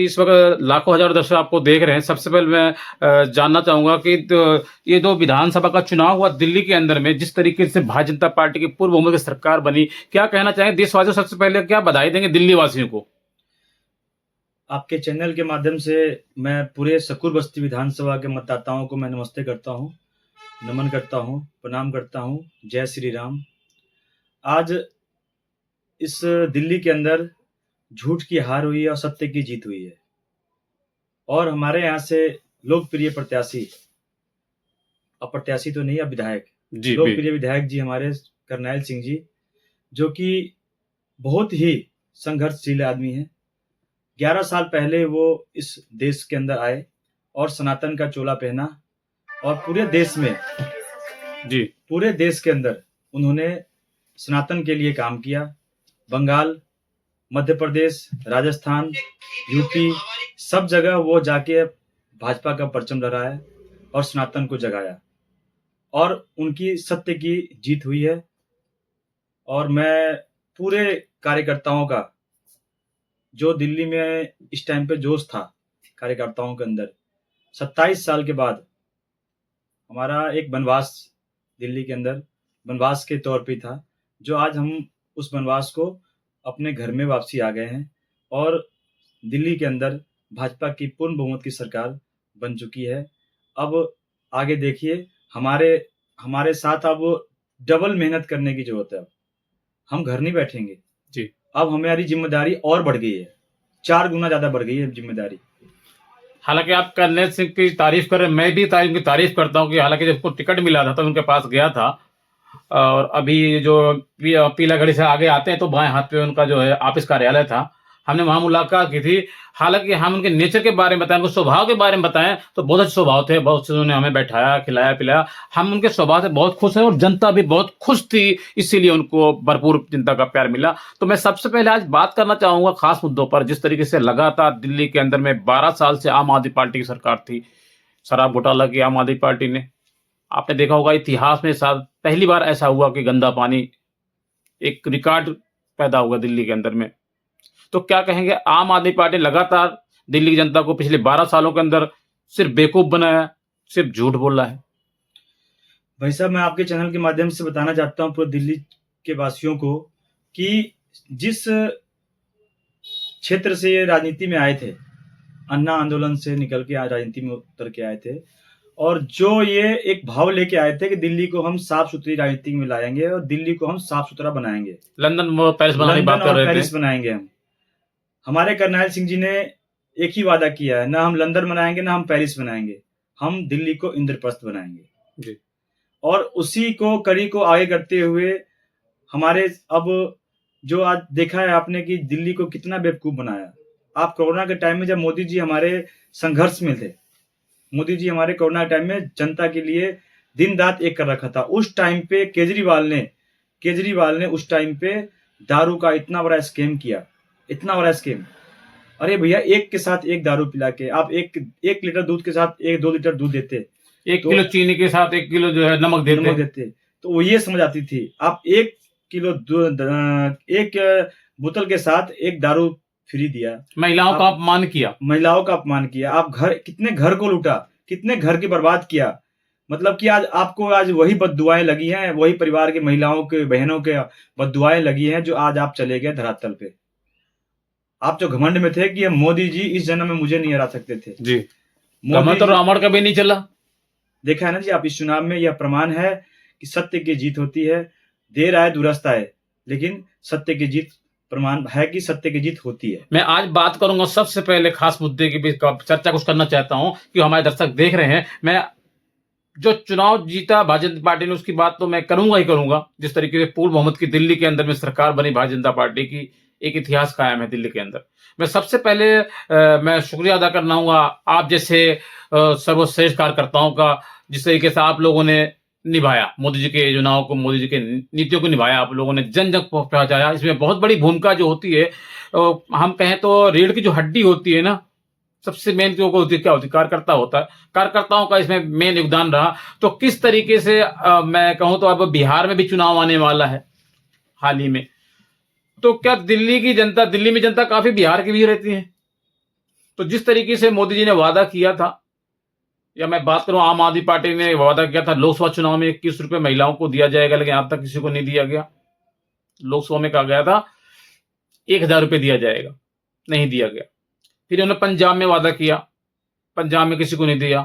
इस वक़्त लाखों हज़ारों दर्शक आपको देख रहे हैं। सबसे पहले मैं जानना चाहूँगा कि ये जो विधानसभा का चुनाव हुआ दिल्ली के अंदर में, जिस तरीके से भारतीय जनता पार्टी की पूर्व बहुमत की सरकार बनी, क्या कहना चाहेंगे देशवासियों को? सबसे पहले क्या बधाई देंगे दिल्ली वासियों को? आपके चैनल के माध्यम से मैं पूरे सकूर बस्ती विधानसभा के मतदाताओं को मैं नमस्ते करता हूँ, नमन करता हूँ, प्रणाम करता हूँ। जय श्री राम। आज इस दिल्ली के अंदर झूठ की हार हुई है और सत्य की जीत हुई है। और हमारे यहाँ से लोकप्रिय प्रत्याशी, अप्रत्याशी तो नहीं, अब विधायक, जी, लोकप्रिय विधायक जी हमारे करनैल सिंह जी, जो कि बहुत ही संघर्षशील आदमी हैं। 11 साल पहले वो इस देश के अंदर आए और सनातन का चोला पहना और जी। पूरे देश के अंदर उन्होंने सनातन के लिए काम किया। बंगाल, मध्य प्रदेश, राजस्थान, यूपी, सब जगह वो जाके भाजपा का परचम लहराया और सनातन को जगाया और उनकी सत्य की जीत हुई है। और मैं पूरे कार्यकर्ताओं का, जो दिल्ली में इस टाइम पे जोश था कार्यकर्ताओं के अंदर, 27 साल के बाद हमारा एक वनवास दिल्ली के अंदर वनवास के तौर पे था, जो आज हम उस वनवास को अपने घर में वापसी आ गए हैं और दिल्ली के अंदर भाजपा की पूर्ण बहुमत की सरकार बन चुकी है। अब आगे देखिए, हमारे साथ अब डबल मेहनत करने की जरूरत है। अब हम घर नहीं बैठेंगे जी। अब हमारी जिम्मेदारी और बढ़ गई है, 4 गुना ज्यादा बढ़ गई है जिम्मेदारी। हालाँकि आप करनैल सिंह की तारीफ़ कर रहे हैं, मैं भी उनकी तारीफ़ करता हूँ कि हालाँकि जब उनको टिकट मिला था तो उनके पास गया था। और अभी जो पीलागढ़ी से आगे आते हैं तो बाएँ हाथ पे उनका जो है ऑफ़िस कार्यालय था। हमने वहाँ मुलाकात की थी। हालाँकि हम उनके नेचर के बारे में बताएँ, उनके स्वभाव के बारे में बताएँ तो बहुत अच्छे स्वभाव थे। बहुत से उन्होंने हमें बैठाया, खिलाया-पिलाया। हम उनके स्वभाव से बहुत खुश हैं और जनता भी बहुत खुश थी, इसीलिए उनको भरपूर जनता का प्यार मिला। तो मैं सबसे पहले आज बात करना चाहूँगा ख़ास मुद्दों पर, जिस तरीके से लगातार दिल्ली के अंदर में 12 साल से आम आदमी पार्टी की सरकार थी। शराब घोटाला किया आम आदमी पार्टी ने। आपने देखा होगा इतिहास में शायद पहली बार ऐसा हुआ कि गंदा पानी, एक रिकॉर्ड पैदा हुआ दिल्ली के अंदर में। तो क्या कहेंगे, आम आदमी पार्टी लगातार दिल्ली की जनता को पिछले 12 सालों के अंदर सिर्फ बेवकूफ बनाया, सिर्फ झूठ बोला है। भाई साहब, मैं आपके चैनल के माध्यम से बताना चाहता हूँ पूरे दिल्ली के वासियों को कि जिस क्षेत्र से ये राजनीति में आए थे, अन्ना आंदोलन से निकल के आज राजनीति में उतर के आए थे, और जो ये एक भाव लेके आए थे कि दिल्ली को हम साफ सुथरी राजनीति में लाएंगे और दिल्ली को हम साफ सुथरा बनाएंगे, लंदन और पेरिस बनाने की बात कर रहे थे। पेरिस बनाएंगे हम। हमारे करनैल सिंह जी ने एक ही वादा किया है, ना हम लंदन बनाएंगे ना हम पेरिस बनाएंगे, हम दिल्ली को इंद्रप्रस्थ बनाएंगे जी। और उसी को कड़ी को आगे करते हुए हमारे अब जो आज देखा है आपने कि दिल्ली को कितना बेवकूफ बनाया। आप कोरोना के टाइम में जब मोदी जी हमारे संघर्ष में थे, मोदी जी हमारे कोरोना टाइम में जनता के लिए दिन रात एक कर रखा था। उस टाइम पे केजरीवाल ने उस टाइम पे दारू का इतना बड़ा स्कैम किया, इतना बड़ा स्कैम। अरे भैया, एक के साथ एक दारू पिला के आप एक लीटर दूध के साथ 2 लीटर दूध देते, 1 किलो चीनी के साथ 1 किलो जो है नमक देते, तो वो ये समझ आती थी। आप 1 किलो एक बोतल के साथ एक दारू फ्री दिया, महिलाओं का अपमान किया। आप कितने घर को लूटा, कितने घर की बर्बाद किया। मतलब कि आज आपको वही बद्दुआएं लगी हैं, वही परिवार की महिलाओं के, बहनों के बद्दुआएं लगी हैं, जो आज आप चले गए धरातल पे। आप जो घमंड में थे कि हम मोदी जी इस जन्म में मुझे नहीं हरा सकते थे जी, घमंड तो रावण का भी नहीं चला। देखा है ना जी, आप इस चुनाव में यह प्रमाण है कि सत्य की जीत होती है। देर आए दुरुस्त आए, लेकिन सत्य की जीत प्रमाण है कि सत्य की जीत होती है। मैं आज बात करूंगा सबसे पहले खास मुद्दे की भी चर्चा कुछ करना चाहता हूं कि हमारे दर्शक देख रहे हैं। मैं जो चुनाव जीता भारतीय जनता पार्टी ने, उसकी बात तो मैं करूंगा ही करूंगा। जिस तरीके से पूर्ण बहुमत की दिल्ली के अंदर में सरकार बनी भारतीय जनता पार्टी की, एक इतिहास कायम है दिल्ली के अंदर। मैं सबसे पहले मैं शुक्रिया अदा करना हूँगा आप जैसे सर्वश्रेष्ठ कार्यकर्ताओं का, जिस तरीके से आप लोगों ने निभाया मोदी जी के चुनाव को, मोदी जी के नीतियों को निभाया आप लोगों ने, जन जन पहुंचाया। इसमें बहुत बड़ी भूमिका जो होती है, हम कहें तो रीढ़ की जो हड्डी होती है ना, सबसे मेन जो होती है, क्या होती है, कार्यकर्ता होता है। कार्यकर्ताओं का इसमें मेन योगदान रहा। तो किस तरीके से मैं कहूं तो अब बिहार में भी चुनाव आने वाला है हाल ही में, तो क्या दिल्ली में जनता काफी बिहार की भी रहती है? तो जिस तरीके से मोदी जी ने वादा किया था, या मैं बात करूं आम आदमी पार्टी ने वादा किया था लोकसभा चुनाव में 21 रुपए महिलाओं को दिया जाएगा, लेकिन आज तक किसी को नहीं दिया गया। लोकसभा में कहा गया था 1000 रुपए दिया जाएगा, नहीं दिया गया। फिर उन्होंने पंजाब में वादा किया, पंजाब में किसी को नहीं दिया।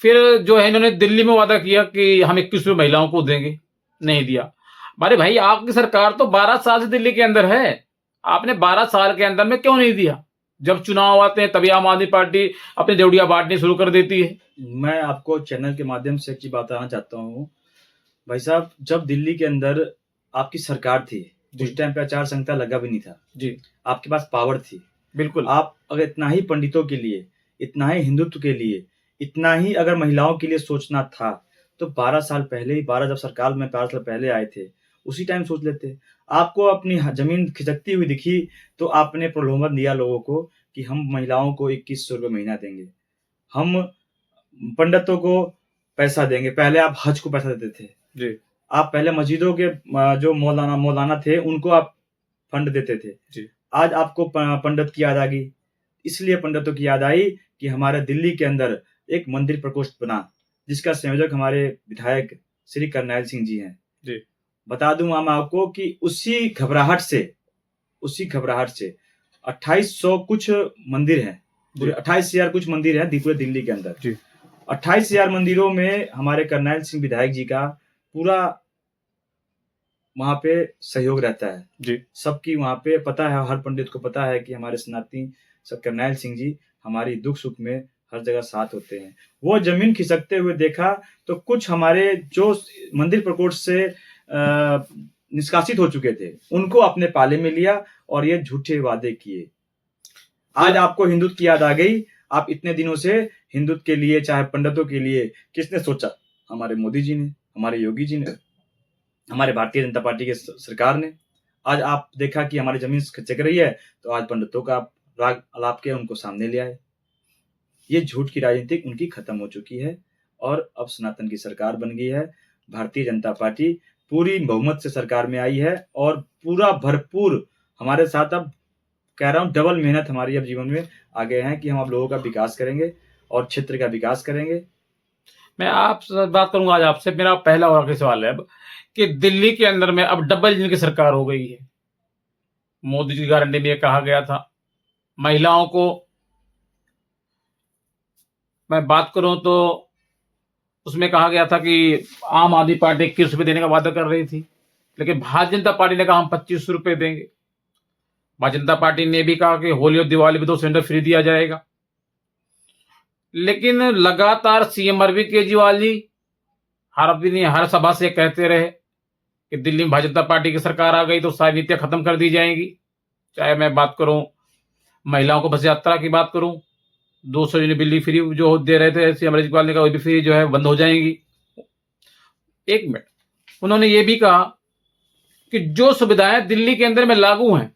फिर जो है इन्होंने दिल्ली में वादा किया कि हम 21 रुपए महिलाओं को देंगे, नहीं दिया। अरे भाई, आपकी सरकार तो 12 साल से दिल्ली के अंदर है, आपने 12 साल के अंदर में क्यों नहीं दिया? जब चुनाव आते हैं तभी आम आदमी पार्टी अपनी देवड़िया बांटनी शुरू कर देती है। मैं आपको चैनल के माध्यम से एक चीज बताना चाहता हूँ भाई साहब, जब दिल्ली के अंदर आपकी सरकार थी उस टाइम पे आचार संहिता लगा भी नहीं था जी, आपके पास पावर थी। बिल्कुल। आप अगर इतना ही पंडितों के लिए, इतना ही हिंदुत्व के लिए, इतना ही अगर महिलाओं के लिए सोचना था तो 12 साल पहले ही, 12 जब सरकार में 12 साल पहले आए थे उसी टाइम सोच लेते। आपको अपनी जमीन खिसकती हुई दिखी तो आपने प्रलोभन दिया लोगों को कि हम महिलाओं को 2100 रुपये महीना देंगे, हम पंडितों को पैसा देंगे। पहले आप हज को पैसा देते थे जी, आप पहले मस्जिदों के जो मौलाना थे उनको आप फंड देते थे जी। आज आपको पंडित की याद आ गई, इसलिए पंडितों की याद आई कि हमारे दिल्ली के अंदर एक मंदिर प्रकोष्ठ बना जिसका संयोजक हमारे विधायक श्री करनैल सिंह जी हैं। जी। बता दूं मैं आपको कि उसी घबराहट से 2800 कुछ मंदिर हैं, पूरे 28,000 कुछ मंदिर हैं पूरे दिल्ली के अंदर। 28,000 मंदिरों में हमारे करनैल सिंह विधायक जी का पूरा वहां पे सहयोग रहता है जी। सबकी वहां पे पता है, हर पंडित को पता है कि हमारे सनातनी करनैल सिंह जी हमारी दुख सुख में हर जगह साथ होते हैं। वो जमीन खिसकते हुए देखा तो कुछ हमारे जो मंदिर प्रकोष्ठ से निष्कासित हो चुके थे उनको अपने पाले में लिया और ये झूठे वादे किए। आज आपको हिंदुत्व की याद आ गई। आप इतने दिनों से हिंदुत्व के लिए, चाहे पंडितों के लिए किसने सोचा? हमारे मोदी जी ने, हमारे योगी जी ने, हमारे भारतीय जनता पार्टी के सरकार ने। आज आप देखा कि हमारी जमीन खिसक रही है तो आज पंडितों का राग अलाप के उनको सामने ले आए। ये झूठ की राजनीति उनकी खत्म हो चुकी है और अब सनातन की सरकार बन गई है। भारतीय जनता पार्टी पूरी बहुमत से सरकार में आई है और पूरा भरपूर हमारे साथ, अब कह रहा हूं डबल मेहनत हमारी अब जीवन में आगे है कि हम अब लोगों का विकास करेंगे और क्षेत्र का विकास करेंगे। मैं आपसे बात करूंगा आज आपसे। मेरा पहला और आखिरी सवाल है अब कि दिल्ली के अंदर में अब डबल इंजन की सरकार हो गई है। मोदी जी की गारंटी में ये कहा गया था महिलाओं को, मैं बात करूं तो उसमें कहा गया था कि आम आदमी पार्टी 21 रुपये देने का वादा कर रही थी, लेकिन भारतीय जनता पार्टी ने कहा हम 25 रुपये देंगे। भारतीय जनता पार्टी ने भी कहा कि होली और दिवाली पे 2 सिलेंडर फ्री दिया जाएगा। लेकिन लगातार सीएम अरविंद केजरीवाल जी हर सभा से कहते रहे कि दिल्ली में भारतीय जनता पार्टी की सरकार आ गई तो सारी नीतियां खत्म कर दी जाएंगी। चाहे मैं बात करूं महिलाओं को बस यात्रा की बात करूं, 200 यूनिट बिजली फ्री जो दे रहे थे सीएम केजरीवाल ने कहा वो भी फ्री जो है बंद हो जाएंगी। एक मिनट, उन्होंने ये भी कहा कि जो सुविधाएं दिल्ली के अंदर में लागू हैं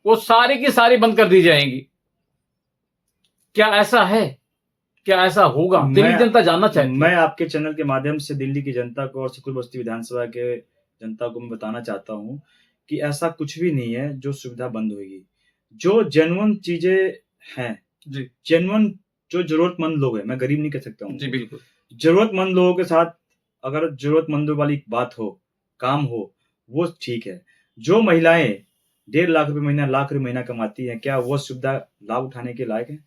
वो सारी की सारी बंद कर दी जाएंगी। क्या ऐसा है? क्या ऐसा होगा? दिल्ली जनता जानना चाहती है। मैं आपके चैनल के माध्यम से दिल्ली की जनता को और सुखपुर बस्ती विधानसभा के जनता को मैं बताना चाहता हूं कि ऐसा कुछ भी नहीं है जो सुविधा बंद होगी। जो जेन्युइन चीजें हैं जी, जेन्युइन जो जरूरतमंद लोग हैं, मैं गरीब नहीं कह सकता हूँ जी, बिल्कुल जरूरतमंद लोगों के साथ अगर जरूरतमंदों वाली बात हो, काम हो, वो ठीक है। जो महिलाएं 1.5 लाख रुपए महीना, लाख रुपए महीना कमाती हैं, क्या वो सुविधा लाभ उठाने के लायक है?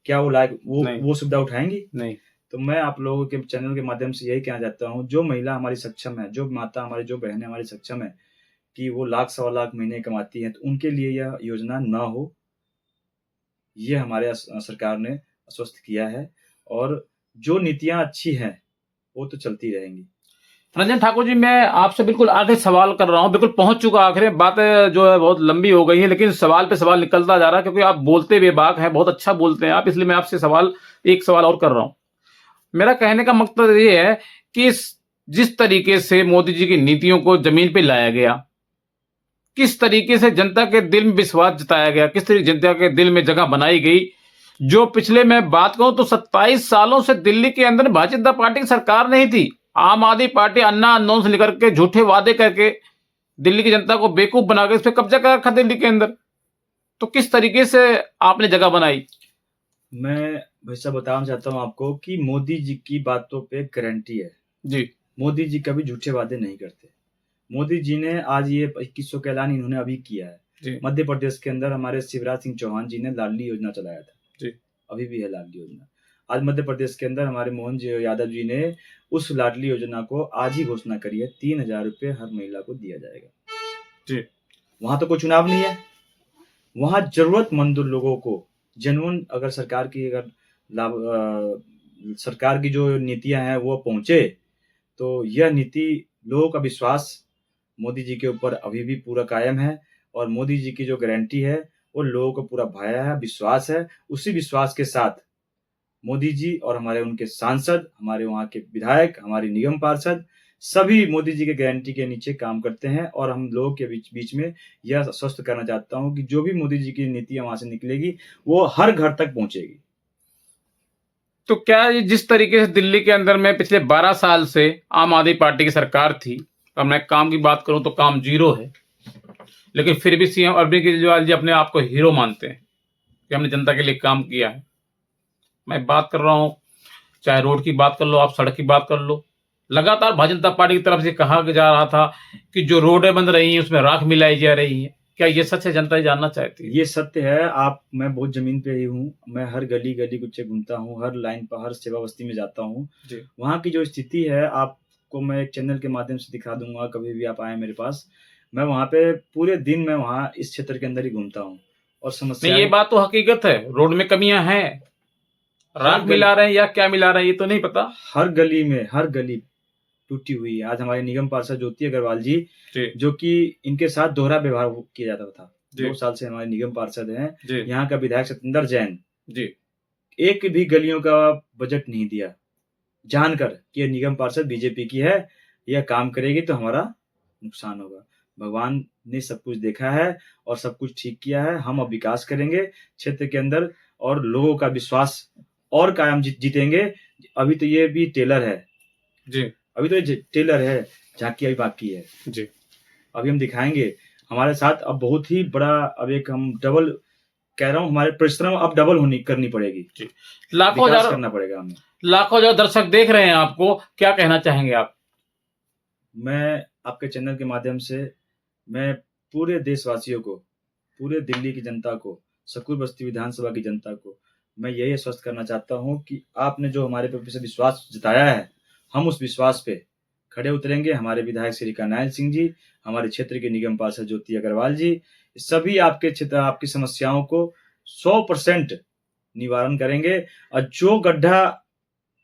क्या वो लायक वो सुविधा उठाएंगी? नहीं। तो मैं आप लोगों के चैनल के माध्यम से यही कहना चाहता हूँ, जो महिला हमारी सक्षम है, जो माता हमारी, जो बहनें हमारी सक्षम है कि वो 1 लाख, 1.25 लाख महीने कमाती हैं, तो उनके लिए यह योजना ना हो, ये हमारे सरकार ने आश्वस्त किया है। और जो नीतियां अच्छी हैं वो तो चलती रहेंगी। रंजन ठाकुर जी, मैं आपसे बिल्कुल आखिरी सवाल कर रहा हूं, बिल्कुल पहुंच चुका आखिरी। बातें जो है बहुत लंबी हो गई है, लेकिन सवाल पे सवाल निकलता जा रहा है क्योंकि आप बोलते बेबाक हैं, बहुत अच्छा बोलते हैं आप, इसलिए मैं आपसे एक सवाल और कर रहा हूं। मेरा कहने का मकसद ये है कि जिस तरीके से मोदी जी की नीतियों को जमीन पे लाया गया, किस तरीके से जनता के दिल में विश्वास जताया गया, किस तरीके जनता के दिल में जगह बनाई गई, जो पिछले मैं बात कहूं तो 27 सालों से दिल्ली के अंदर भारतीय जनता पार्टी की सरकार नहीं थी। आम आदमी पार्टी अन्ना अननोन से लेकर के झूठे वादे करके दिल्ली की जनता को बेवकूफ बना के इस पर कब्जा कर रखा दिल्ली के अंदर। तो किस तरीके से आपने जगह बनाई? मैं भाई साहब बताना चाहता हूँ आपको कि मोदी जी की बातों पे गारंटी है। जी, मोदी जी कभी झूठे वादे नहीं करते। मोदी जी ने आज ये 2100 का ऐलान इन्होंने अभी किया है। जी, मध्य प्रदेश के अंदर हमारे शिवराज सिंह चौहान जी ने लाडली योजना चलाया था। जी, अभी भी है लाडली योजना। आज मध्य प्रदेश के अंदर हमारे मोहन जी यादव जी ने उस लाडली योजना को आज ही घोषणा करी है, 3000 रुपये हर महिला को दिया जाएगा। जी, वहाँ तो कोई चुनाव नहीं है। वहाँ ज़रूरतमंद लोगों को जेन्युइन अगर सरकार की जो नीतियाँ हैं वो पहुँचे, तो यह नीति लोगों का विश्वास मोदी जी के ऊपर अभी भी पूरा कायम है और मोदी जी की जो गारंटी है, वो लोगों को पूरा भाया है, विश्वास है। उसी विश्वास के साथ मोदी जी और हमारे उनके सांसद, हमारे वहाँ के विधायक, हमारे निगम पार्षद सभी मोदी जी के गारंटी के नीचे काम करते हैं और हम लोगों के बीच में यह आश्वस्त करना चाहता हूँ कि जो भी मोदी जी की नीतियाँ वहाँ से निकलेगी, वो हर घर तक पहुँचेगी। तो क्या ये जिस तरीके से दिल्ली के अंदर में पिछले 12 साल से आम आदमी पार्टी की सरकार थी, अब मैं काम की बात करूं तो काम ज़ीरो है, लेकिन फिर भी सीएम अरविंद केजरीवाल जी अपने आप को हीरो मानते हैं कि हमने जनता के लिए काम किया है। मैं बात कर रहा हूं, चाहे रोड की बात कर लो, आप सड़क की बात कर लो, लगातार भारतीय जनता पार्टी की तरफ से कहा जा रहा था कि जो रोडें बन रही हैं उसमें राख मिलाई जा रही है। क्या ये सच है? जनता ये जानना चाहती है। ये सत्य है। मैं बहुत ज़मीन पे ही हूँ। मैं हर गली कुच्चे घूमता हूँ, हर लाइन पर, हर सेवा बस्ती में जाता हूँ। जी, वहाँ की जो स्थिति है आपको मैं एक चैनल के माध्यम से दिखा दूँगा, कभी भी आप आएँ मेरे पास। मैं वहाँ पे पूरे दिन मैं वहाँ इस क्षेत्र के अंदर ही घूमता हूँ और नहीं ये समस्याएँ बात तो हकीकत है, रोड में कमियां हैं, हर राख गली मिला रहे हैं या क्या मिला रहे हैं ये तो नहीं पता। हर गली टूटी हुई है। आज हमारे निगम पार्षद ज्योति अग्रवाल जी, जी, जो कि इनके साथ दोहरा व्यवहार किया जाता था। जी, 2 साल से हमारे निगम पार्षद हैं। जी, यहाँ का विधायक सत्येंद्र जैन, जी, एक भी गलियों का बजट नहीं दिया, जानकर कि ये निगम पार्षद बीजेपी की है, यह काम करेगी तो हमारा नुकसान होगा। भगवान ने सब कुछ देखा है और सब कुछ ठीक किया है। हम अब विकास करेंगे क्षेत्र के अंदर और लोगों का विश्वास और कायम जीतेंगे। अभी तो ये भी टेलर है। जी, अभी तो ये टेलर है, झांकी अभी बाकी है। जी, अभी हम दिखाएँगे। हमारे साथ अब बहुत ही बड़ा अब एक हम डबल कह रहा हूँ, हमारे परिश्रम अब डबल करनी पड़ेगी। जी। लाखों विकास हजार करना पड़ेगा हमें। लाखों हजार दर्शक देख रहे हैं आपको, क्या कहना चाहेंगे आप? मैं आपके चैनल के माध्यम से मैं पूरे देशवासियों को, पूरे दिल्ली की जनता को, सकूर बस्ती विधानसभा की जनता को मैं यही आश्वस्त करना चाहता हूँ कि आपने जो हमारे पे विश्वास जताया है, हम उस विश्वास पे खड़े उतरेंगे। हमारे विधायक श्री करनैल सिंह जी, हमारे क्षेत्र के निगम पार्षद ज्योति अग्रवाल जी, सभी आपके क्षेत्र आपकी समस्याओं को 100% निवारण करेंगे और जो गड्ढा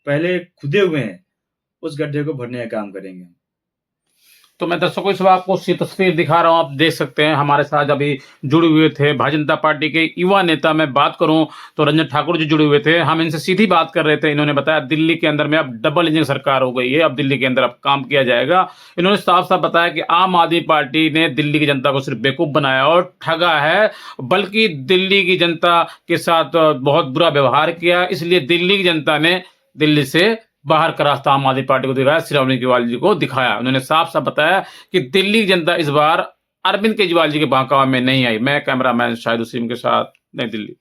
पहले खुदे हुए हैं, उस गड्ढे को भरने का काम करेंगे। तो मैं दर्शकों इस आपको सी तस्वीर दिखा रहा हूं, आप देख सकते हैं हमारे साथ अभी जुड़े हुए थे भारतीय जनता पार्टी के युवा नेता। मैं बात करूं तो रंजन ठाकुर जी जुड़े हुए थे, हम इनसे सीधी बात कर रहे थे। इन्होंने बताया दिल्ली के अंदर में अब डबल इंजन सरकार हो गई है, अब दिल्ली के अंदर अब काम किया जाएगा। इन्होंने साफ साफ बताया कि आम आदमी पार्टी ने दिल्ली की जनता को सिर्फ बेवकूफ बनाया और ठगा है, बल्कि दिल्ली की जनता के साथ बहुत बुरा व्यवहार किया। इसलिए दिल्ली की जनता ने दिल्ली से बाहर का रास्ता आम आदमी पार्टी को दिखाया, श्री अरविंद केजरीवाल जी को दिखाया। उन्होंने साफ साफ बताया कि दिल्ली की जनता इस बार अरविंद केजरीवाल जी के बहकावे में नहीं आई। मैं कैमरामैन शाहिद उसीम के साथ, नई दिल्ली।